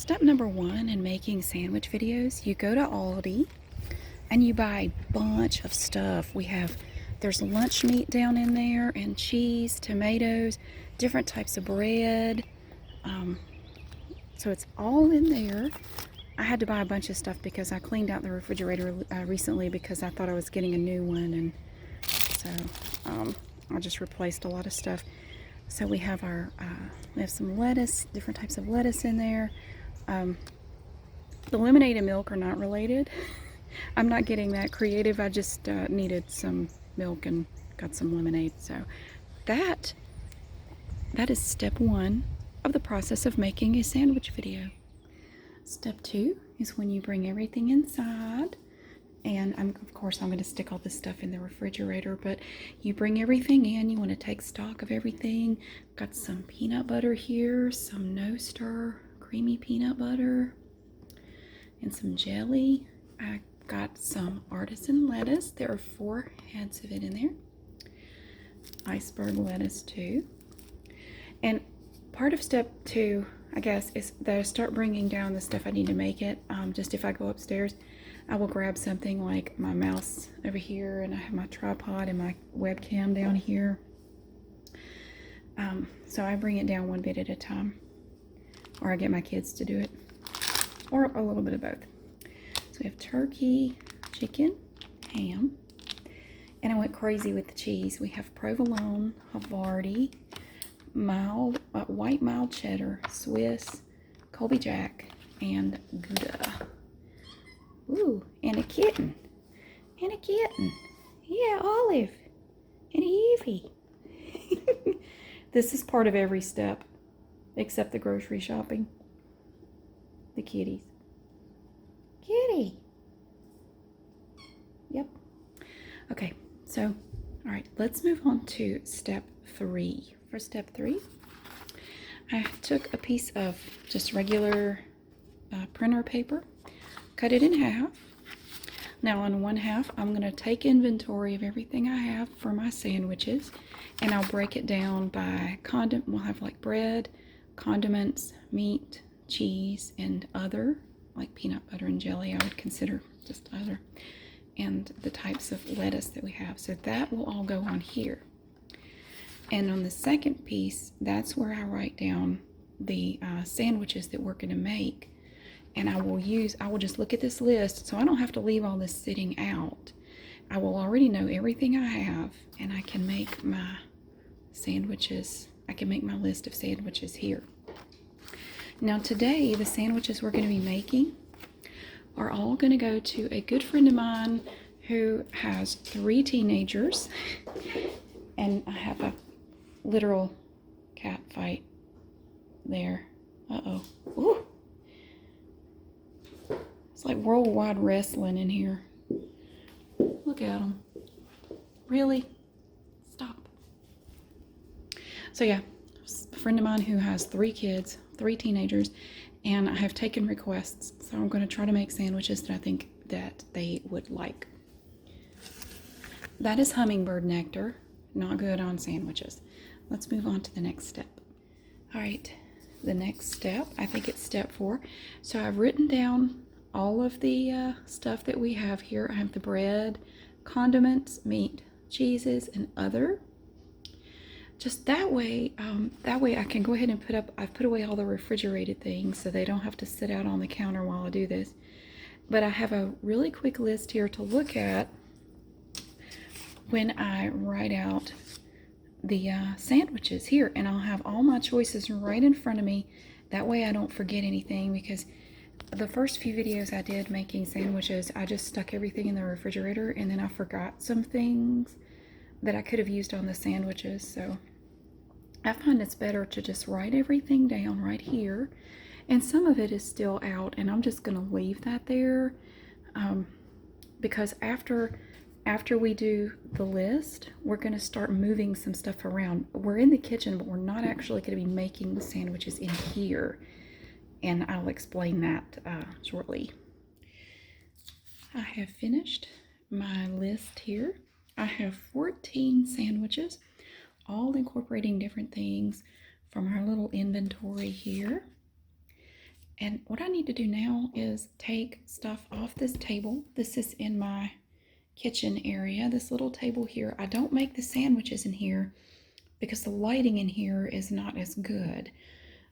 Step number one in making sandwich videos, you go to Aldi and you buy a bunch of stuff. There's lunch meat down in there and cheese, tomatoes, different types of bread. So it's all in there. I had to buy a bunch of stuff because I cleaned out the refrigerator recently because I thought I was getting a new one, and so I just replaced a lot of stuff. So we have we have some lettuce, different types of lettuce in there. The lemonade and milk are not related. I'm not getting that creative. I just needed some milk and got some lemonade. So that is step one of the process of making a sandwich video. Step two is when you bring everything inside, and of course I'm going to stick all this stuff in the refrigerator, but you bring everything in. You want to take stock of everything. Got some peanut butter here, some no stir creamy peanut butter, and some jelly. I got some artisan lettuce. There are 4 heads of it in there. Iceberg lettuce too. And part of step 2, I guess, is that I start bringing down the stuff I need to make it. Just if I go upstairs, I will grab something like my mouse over here, and I have my tripod and my webcam down here. So I bring it down one bit at a time, or I get my kids to do it, or a little bit of both. So we have turkey, chicken, ham, and I went crazy with the cheese. We have provolone, Havarti, mild, white mild cheddar, Swiss, Colby Jack, and Gouda. Ooh, and a kitten. And a kitten. Yeah, Olive. And Evie. This is part of every step, except the grocery shopping. The kitties. Kitty. Yep. Okay, so, all right, let's move on to step 3. For step 3, I took a piece of just regular printer paper, cut it in half. Now on one half, I'm going to take inventory of everything I have for my sandwiches, and I'll break it down by condiment. We'll have like bread, condiments, meat, cheese, and other, like peanut butter and jelly. I would consider just other, and the types of lettuce that we have. So that will all go on here. And on the second piece, that's where I write down the sandwiches that we're going to make. And I will just look at this list, so I don't have to leave all this sitting out. I will already know everything I have, and I can make my sandwiches. I can make my list of sandwiches here. Now today, the sandwiches we're going to be making are all going to go to a good friend of mine who has 3 teenagers. And I have a literal cat fight there. Uh-oh. Ooh. It's like worldwide wrestling in here. Look at them. Really? Stop. So yeah, a friend of mine who has 3 kids, 3 teenagers, and I have taken requests. So I'm going to try to make sandwiches that I think that they would like. That is hummingbird nectar. Not good on sandwiches. Let's move on to the next step. All right, the next step, I think it's step 4. So I've written down all of the stuff that we have here. I have the bread, condiments, meat, cheeses, and other. Just that way I can go ahead and I've put away all the refrigerated things so they don't have to sit out on the counter while I do this. But I have a really quick list here to look at when I write out the sandwiches here, and I'll have all my choices right in front of me. That way I don't forget anything, because the first few videos I did making sandwiches, I just stuck everything in the refrigerator, and then I forgot some things that I could have used on the sandwiches. So I find it's better to just write everything down right here, and some of it is still out, and I'm just going to leave that there because after we do the list, we're going to start moving some stuff around. We're in the kitchen, but we're not actually going to be making the sandwiches in here. And I'll explain that shortly. I have finished my list here. I have 14 sandwiches, all incorporating different things from our little inventory here. And what I need to do now is take stuff off this table. This is in my kitchen area, this little table here. I don't make the sandwiches in here because the lighting in here is not as good.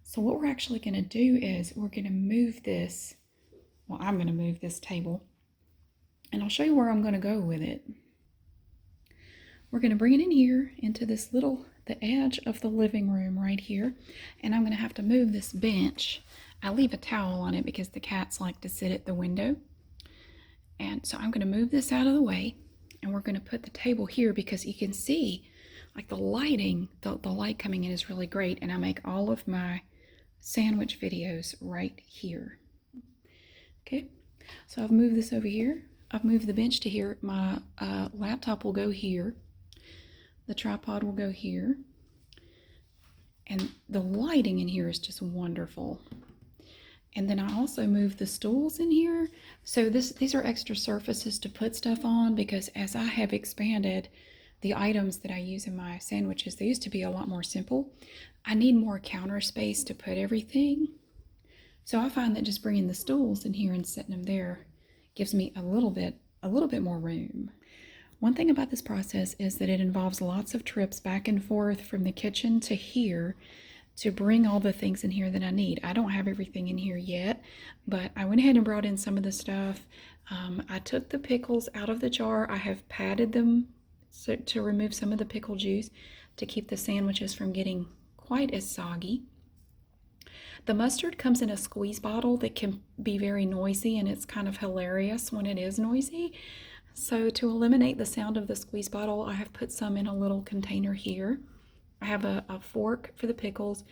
So what we're actually going to do is we're going to move this, well, I'm going to move this table, and I'll show you where I'm going to go with it. We're going to bring it in here into this little, the edge of the living room right here, and I'm going to have to move this bench. I leave a towel on it because the cats like to sit at the window. And so I'm going to move this out of the way, and we're going to put the table here because you can see like the lighting, the light coming in is really great, and I make all of my sandwich videos right here. Okay, so I've moved this over here. I've moved the bench to here. My laptop will go here. The tripod will go here. And the lighting in here is just wonderful. And then I also moved the stools in here. So these are extra surfaces to put stuff on because as I have expanded the items that I use in my sandwiches, they used to be a lot more simple. I need more counter space to put everything. So I find that just bringing the stools in here and setting them there gives me a little bit more room. One thing about this process is that it involves lots of trips back and forth from the kitchen to here to bring all the things in here that I need. I don't have everything in here yet, but I went ahead and brought in some of the stuff. I took the pickles out of the jar. I have patted them to remove some of the pickle juice to keep the sandwiches from getting quite as soggy. The mustard comes in a squeeze bottle that can be very noisy, and it's kind of hilarious when it is noisy. So to eliminate the sound of the squeeze bottle, I have put some in a little container here. I have a fork for the pickles.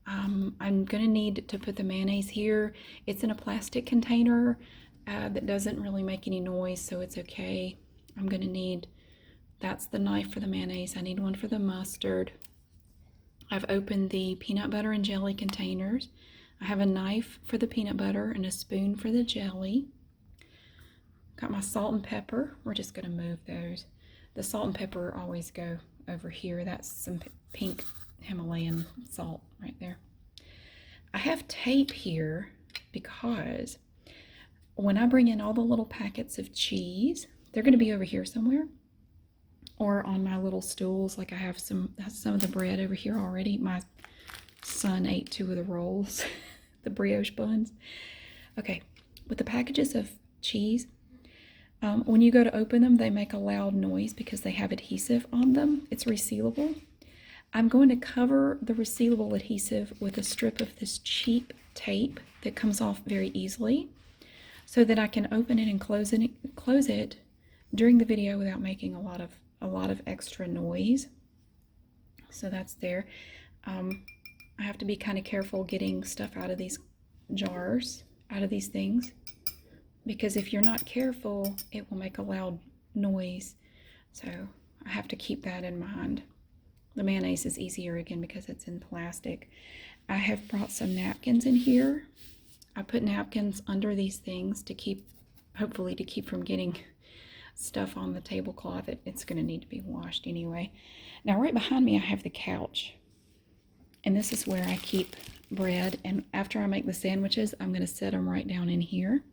I'm going to need to put the mayonnaise here. It's in a plastic container that doesn't really make any noise, so it's okay. I'm going to need, that's the knife for the mayonnaise. I need one for the mustard. I've opened the peanut butter and jelly containers. I have a knife for the peanut butter and a spoon for the jelly. Got my salt and pepper. We're just going to move those. The salt and pepper always go over here. That's some pink Himalayan salt right there. I have tape here because when I bring in all the little packets of cheese, they're going to be over here somewhere or on my little stools. Like I have some of the bread over here already. My son ate 2 of the rolls, the brioche buns. Okay, with the packages of cheese, when you go to open them, they make a loud noise because they have adhesive on them. It's resealable. I'm going to cover the resealable adhesive with a strip of this cheap tape that comes off very easily so that I can open it and close it during the video without making a lot of extra noise. So that's there. I have to be kind of careful getting stuff out of these jars, out of these things, because if you're not careful, it will make a loud noise. So I have to keep that in mind. The mayonnaise is easier again because it's in plastic. I have brought some napkins in here. I put napkins under these things to keep, hopefully to keep from getting stuff on the tablecloth. It's going to need to be washed anyway. Now right behind me I have the couch. And this is where I keep bread. And after I make the sandwiches, I'm going to set them right down in here.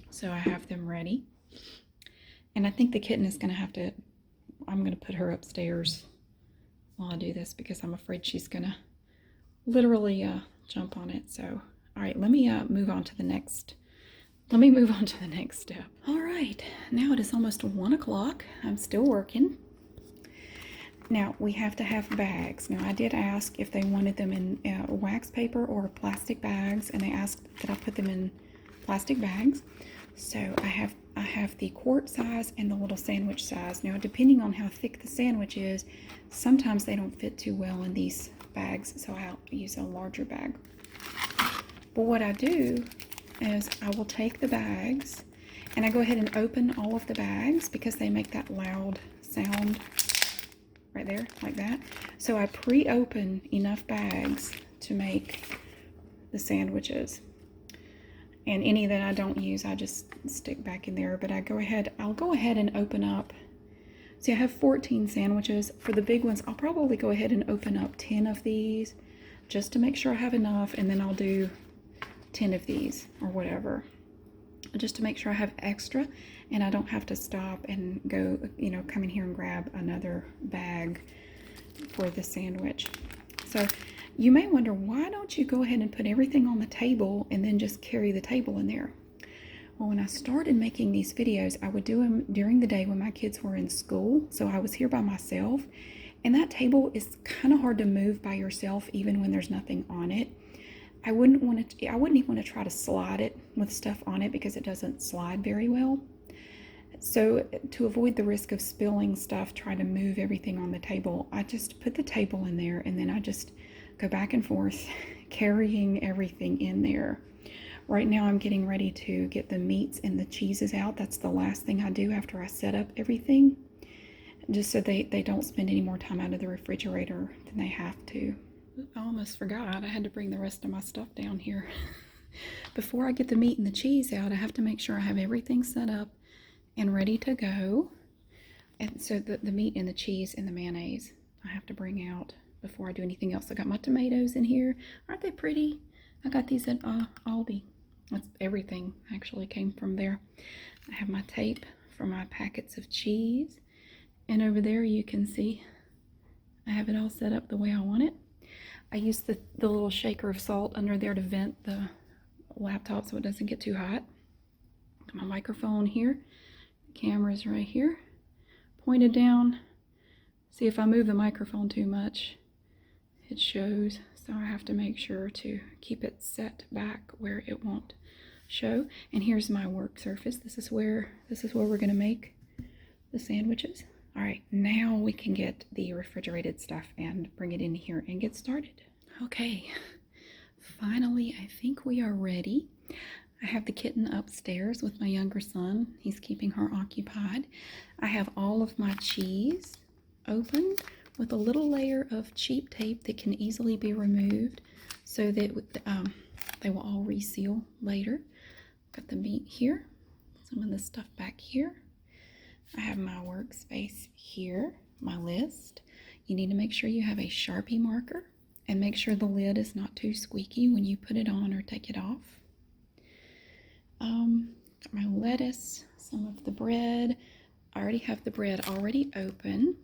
So I have them ready. And I think the kitten is going to have to, I'm going to put her upstairs while I do this because I'm afraid she's going to literally jump on it. So, all right, let me move on to the next. Let me move on to the next step. All right, now it is almost 1 o'clock. I'm still working. Now we have to have bags. Now I did ask if they wanted them in wax paper or plastic bags, and they asked that I put them in plastic bags. So I have the quart size and the little sandwich size. Now depending on how thick the sandwich is, sometimes they don't fit too well in these bags, so I'll use a larger bag. But what I do is I will take the bags and I go ahead and open all of the bags because they make that loud sound right there, like that. So I pre-open enough bags to make the sandwiches. And any that I don't use, I just stick back in there. But I'll go ahead and open up. See, I have 14 sandwiches. For the big ones, I'll probably go ahead and open up 10 of these just to make sure I have enough. And then I'll do 10 of these or whatever, just to make sure I have extra and I don't have to stop and go, you know, come in here and grab another bag for the sandwich. So you may wonder, why don't you go ahead and put everything on the table and then just carry the table in there? Well, when I started making these videos, I would do them during the day when my kids were in school, so I was here by myself, and that table is kind of hard to move by yourself even when there's nothing on it. I wouldn't even want to try to slide it with stuff on it because it doesn't slide very well. So to avoid the risk of spilling stuff, trying to move everything on the table, I just put the table in there and then I just go back and forth carrying everything in there. Right now I'm getting ready to get the meats and the cheeses out. That's the last thing I do after I set up everything, just so they don't spend any more time out of the refrigerator than they have to. I almost forgot I had to bring the rest of my stuff down here. Before I get the meat and the cheese out, I have to make sure I have everything set up and ready to go. And so the meat and the cheese and the mayonnaise I have to bring out before I do anything else. I got my tomatoes in here. Aren't they pretty? I got these at Aldi. That's everything actually came from there. I have my tape for my packets of cheese. And over there you can see I have it all set up the way I want it. I use the little shaker of salt under there to vent the laptop so it doesn't get too hot. Got my microphone here. The camera's right here. Pointed down. See, if I move the microphone too much, it shows. So I have to make sure to keep it set back where it won't show. And here's my work surface. This is where we're gonna make the sandwiches. All right, now we can get the refrigerated stuff and bring it in here and get started. Okay, finally, I think we are ready. I have the kitten upstairs with my younger son. He's keeping her occupied. I have all of my cheese opened with a little layer of cheap tape that can easily be removed so that they will all reseal later. Got the meat here, some of the stuff back here. I have my workspace here, my list. You need to make sure you have a Sharpie marker and make sure the lid is not too squeaky when you put it on or take it off. Got my lettuce, some of the bread. I already have the bread already open,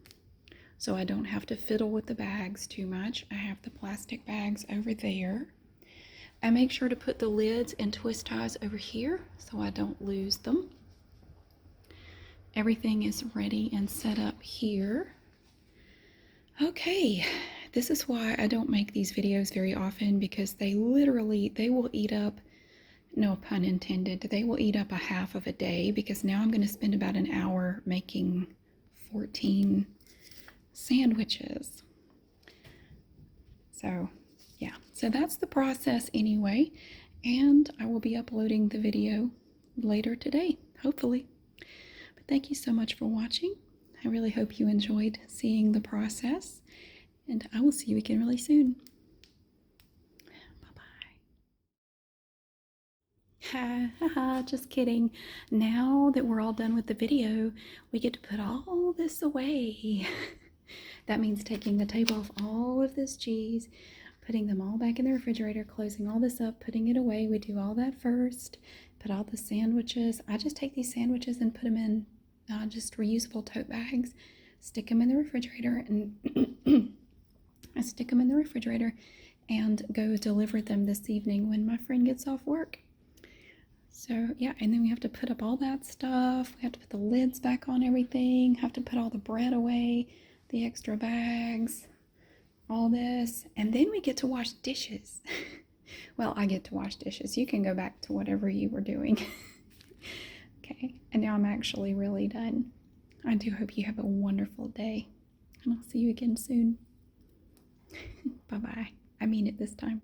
so I don't have to fiddle with the bags too much. I have the plastic bags over there. I make sure to put the lids and twist ties over here so I don't lose them. Everything is ready and set up here. Okay, this is why I don't make these videos very often, because they will eat up, no pun intended, they will eat up a half of a day, because now I'm going to spend about an hour making 14 sandwiches. So yeah, so that's the process anyway, and I will be uploading the video later today, hopefully. But thank you so much for watching. I really hope you enjoyed seeing the process, and I will see you again really soon. Bye-bye. Ha ha, just kidding. Now that we're all done with the video, we get to put all this away. That means taking the tape off all of this cheese, putting them all back in the refrigerator, closing all this up, putting it away. We do all that first. Put all the sandwiches. I just take these sandwiches and put them in just reusable tote bags, stick them in the refrigerator, and I stick them in the refrigerator and go deliver them this evening when my friend gets off work. So yeah, and then we have to put up all that stuff. We have to put the lids back on everything, have to put all the bread away, the extra bags, all this, and then we get to wash dishes. Well, I get to wash dishes. You can go back to whatever you were doing. Okay, and now I'm actually really done. I do hope you have a wonderful day, and I'll see you again soon. Bye-bye. I mean it this time.